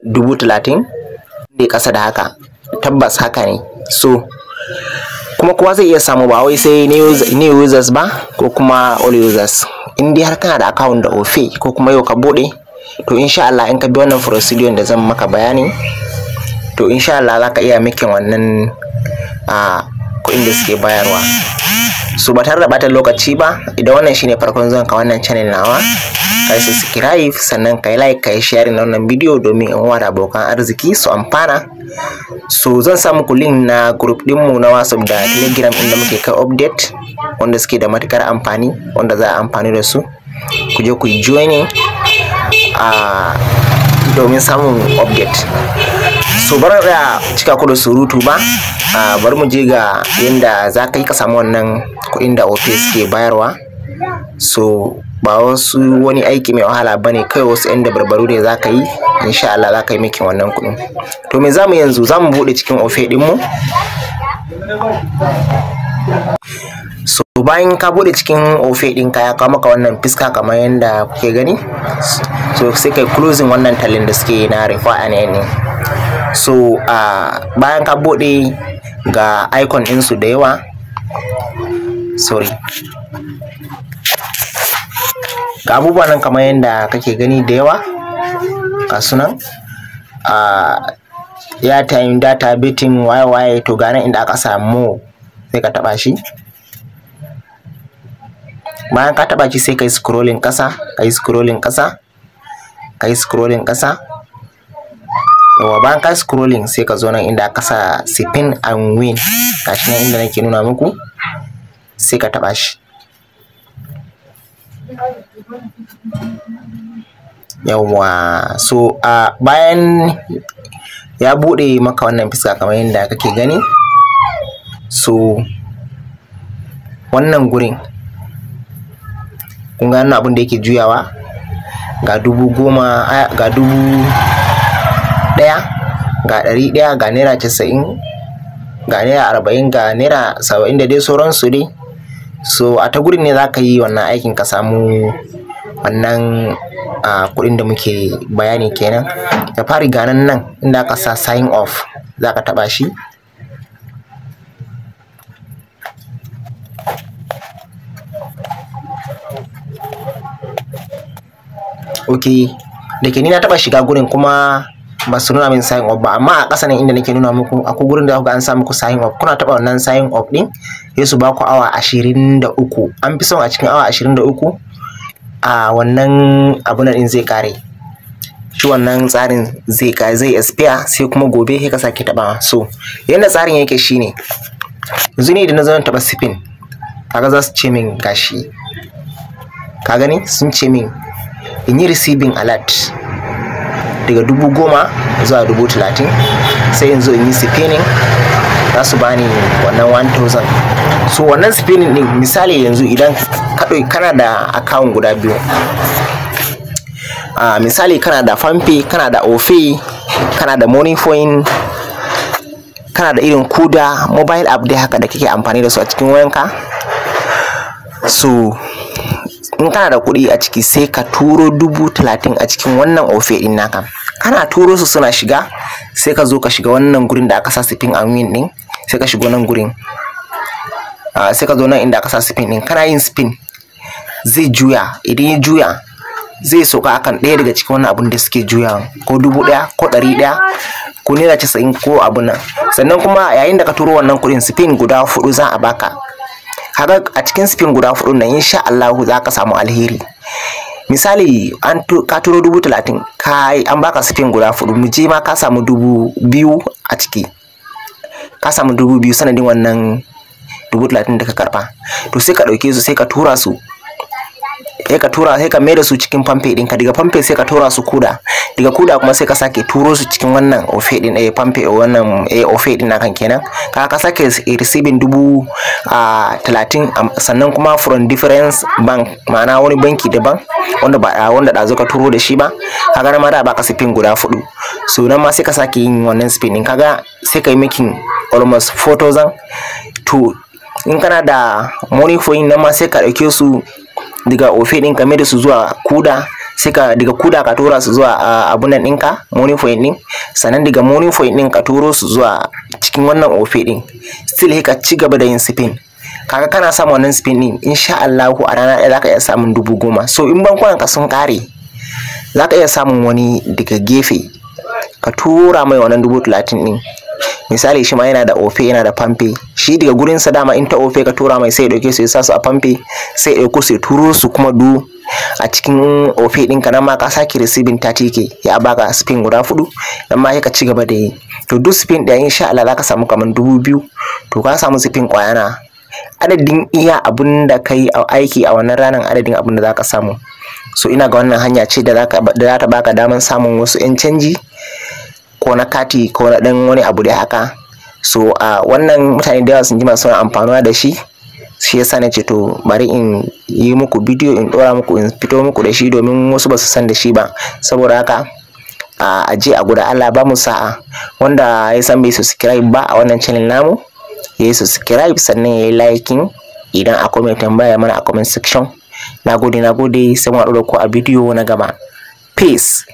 30,000 ne kasa da haka, tabbas haka ne. So kuma kowa zai iya samu, ba wai sai new users ba ko kuma all users. In dai har kana da account da Opay ko kuma yau ka bude, to insha Allah in ka bi wannan procedure da zan maka bayani, to insha Allah zaka iya making wannan kuɗin da suke bayarwa. So ba tare da bata lokaci ba, idan wannan shine farkon zuwan ka wannan channel nawa, kai subscribe, sannan kai like, kai share na wannan bidiyo domin in wada abokan arziki su amfana. So zan sa muku link na group dinmu na WhatsApp da Telegram inda muke kai update wanda suke da matukar amfani, wanda za a amfani da su. Ku je ku yi joining domin samun update. So bar da cika ku da surutu ba, bari mu je ga yanda za ka yi ka samu wannan kuɗin da Opay suke bayarwa. So ba wasu wani aiki mai wahala bane, kai wasu yan dabarbaru ne za ka yi, insha Allah za ka yi making wannan kuɗin. To me zamu yanzu, zamu bude cikin Opay din mu. So bayan ka bude cikin Opay din ka, ya kawo maka wannan fiska kamar yanda kuke gani. So sai kai closing wannan talin da suke na refer and earning. So bayan ka bude ga icon din su da yawa, ga abubuwan nan kamar yanda kake gani da yawa, ga sunan airtime, data, betting, waye. To ga nan inda aka samu, sai ka taba shi. Bayan ka taba shi sai kai scrolling kasa, yawa. Bayan ka scrolling sai ka zo nan inda aka sa spin and win, gashi nan inda nake nuna muku, sai ka taba shi. Yawa. So bayan ya bude maka wannan fiska kamar yadda kake gani, so wannan gurin kun ga abin da yake juyawa, ga 10,000, ga 1,000, ga 100, ga naira 90, ga naira 40, ga naira 70 da dai sauransu dai. So a ta gurin ne za ka yi wannan aikin ka samu wannan kuɗin da muke bayani kenan. Da fari ga nan inda aka sa sign off, za ka taɓa shi. Ok, da ke ni na taɓa shiga gurin kuma ba su nuna min sign off ba, amma a ƙasa nan inda nake nuna muku akwai gurin da an sa muku sign off. Kuna taɓa wannan sign off ɗin, sai su ba ku awa 23. An fi son a cikin awa 23 wannan abun ɗin zai kare. Shi wannan tsarin zai expire, sai kuma gobe sai ka sake taɓawa. So yanda tsarin yake shine, yanzu ne da na zo na taɓa spin, kaga za su ce min gashi, ka gani sun ce min in yi receiving alert daga 10,000 zuwa 30,000, sai yanzu in yi spinning, za su bani wannan 1,000. So wannan spinning din, misali yanzu idan kana da account guda biyu, misali kana da Palmpay, kana da Opay, kana da Moniepoint, kana da irin Kuda mobile app dai haka da kake amfani da su a cikin wayanka. So in kana da kuɗi a ciki, sai ka turo 30,000 a cikin wannan Opay din naka. Kana turo su suna shiga, sai ka zo ka shiga wannan gurin da aka sa spin and win din, sai ka shigo nan gurin, sai ka zo nan inda aka sa spin din. Kana yin spin zai juya, idan ya juya zai soka akan ɗaya daga cikin wannan abun da suke juya, ko 1,000 ko 100 ko naira 90 ko abun nan. Sannan kuma yayin da ka turo wannan kuɗin, spin guda 4 za a baka. Kaga a cikin spin guda 4 nan insha Allah za ka samu alheri. Misali ka turo 30,000, an baka spin guda 4, mu je ma ka samu 2,000 a ciki, ka samu 2,000 sanadin wannan 30,000 da ka karba. To sai ka dauke su, sai ka tura su, sai ka mai da su cikin Palmpay ɗinka. Daga Palmpay sai ka tura su Kuda, daga Kuda kuma sai ka sake turo su cikin wannan Opay din, Palmpay wannan Opay din nakan kenan. Ka sake receiving 30,000, sannan kuma from different bank, ma'ana wani banki daban wanda da zo ka turo da shi ba, kaga nan ma da baka spin guda 4. So nan ma sai ka sake yin wannan spin din, kaga sai ka yi making almost 4,000. To in kana da Moniepoint nan ma sai ka dauke su daga Opay din ka mai da su zuwa Kuda, sai ka daga kuda ka tura su zuwa abun nan ɗinka money point ɗin, sannan daga money point ɗin ka turo su zuwa cikin wannan Opay ɗin. Still sai ka ci gaba da yin spin. Kaga kana samun wannan spin ɗin insha Allahu a rana ɗaya zaka iya samun 10,000. So in bankunan ka sun ƙare zaka iya samun wani daga gefe ka tura mai wannan 30,000 ɗin. Misali shi ma yana da Opay yana da Palmpay, shi daga gurin sa dama in ta Opay ka tura mai sai ya dauke su ya sa su a Palmpay, sai ya dauko su ya turo su kuma a cikin Opay din ka nan ma ka saki receiving 30k ya baka spin guda 4, dan ma sai ka ci gaba da yi. To duk spin ɗaya insha Allah zaka samu kaman 2,000. To ka samu spin kwayana adadin iya abun da kai aiki a wannan ranar, adadin abun da zaka samu. So ina ga wannan hanya ce da za ta baka daman samun wasu 'yan canji ko na kati ko na dan wani abu da haka. So wannan mutane da yawa sun ji masu amfanuwa da shi yasa na ce to bari in yi muku bidiyo, in dora muku, in fito muku da shi domin wasu ba su san da shi ba. Saboda haka a je a guda Allah ba mu sa'a. Wanda ya san bai subscribe ba a wannan channel namu ya yi subscribe, sannan ya yi liking. Idan akwai mai tambaya mana a comment section. Nagode sai mu haɗu da ku a bidiyo na gaba. Peace.